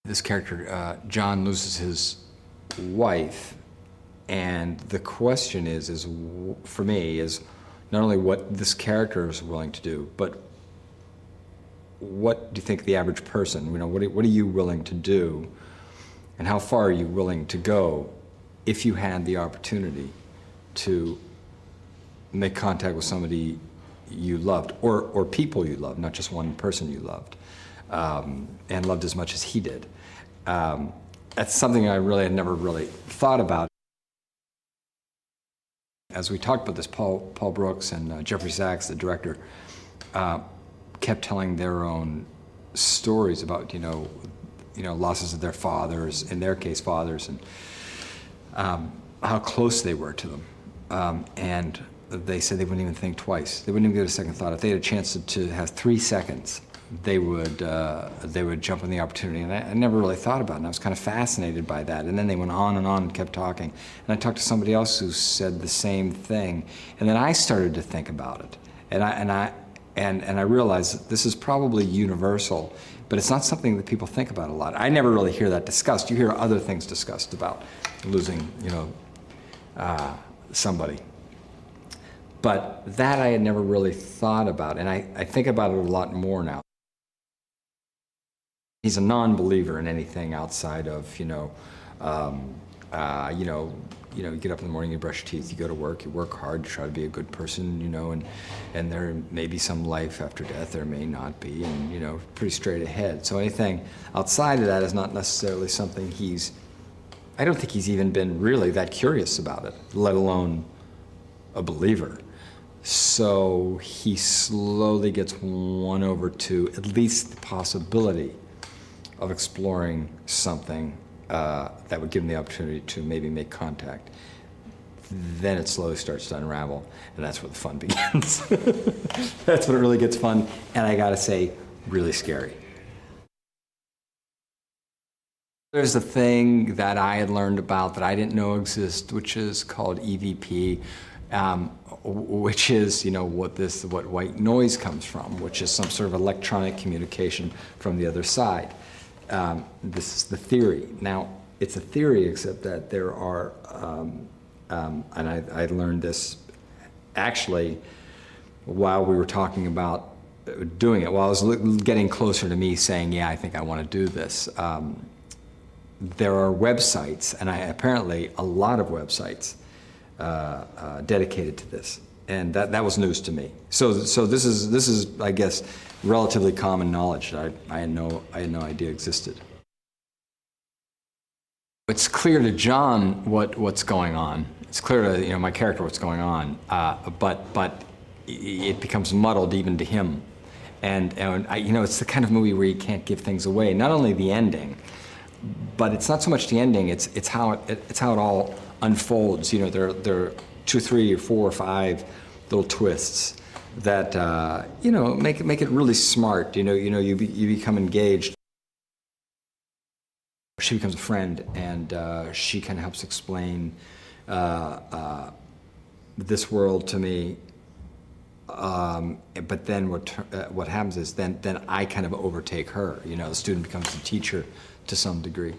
this character, John, loses his wife, and the question is for me, is not only what this character is willing to do, but what do you think the average person, what are you willing to do, and how far are you willing to go if you had the opportunity to make contact with somebody you loved, or people you loved, not just one person you loved, and loved as much as he did. That's something I really had never really thought about. As we talked about this, Paul Brooks and Jeffrey Sachs, the director, kept telling their own stories about losses of their fathers, in their case fathers, and how close they were to them. And they said they wouldn't even think twice. They wouldn't even give it a second thought. If they had a chance to have 3 seconds, they would jump on the opportunity. And I never really thought about it, and I was kind of fascinated by that. And then they went on and kept talking. And I talked to somebody else who said the same thing. And then I started to think about it. And I realized that this is probably universal, but it's not something that people think about a lot. I never really hear that discussed. You hear other things discussed about losing, somebody. But that I had never really thought about, and I think about it a lot more now. He's a non-believer in anything outside of, you get up in the morning, you brush your teeth, you go to work, you work hard, you try to be a good person, and there may be some life after death, there may not be, and, pretty straight ahead. So anything outside of that is not necessarily something I don't think he's even been really that curious about it, let alone a believer. So he slowly gets won over to at least the possibility of exploring something that would give him the opportunity to maybe make contact. Then it slowly starts to unravel, and that's where the fun begins. That's when it really gets fun, and I gotta say, really scary. There's a thing that I had learned about that I didn't know exists, which is called EVP, which is, what white noise comes from, which is some sort of electronic communication from the other side. This is the theory. Now, it's a theory, except that there are, and I learned this actually while we were talking about doing it, while I was getting closer to me saying, yeah, I think I want to do this. There are websites, and apparently a lot of websites dedicated to this, and that was news to me. So this is I guess relatively common knowledge that I had no idea existed. It's clear to John what's going on. It's clear to my character what's going on, but it becomes muddled even to him, and it's the kind of movie where you can't give things away. Not only the ending, but it's not so much the ending. It's how it all unfolds. There are 2, 3, or 4, or 5 little twists that make it really smart. You become engaged. She becomes a friend, and she kind of helps explain this world to me. But then what happens is then I kind of overtake her. The student becomes the teacher to some degree.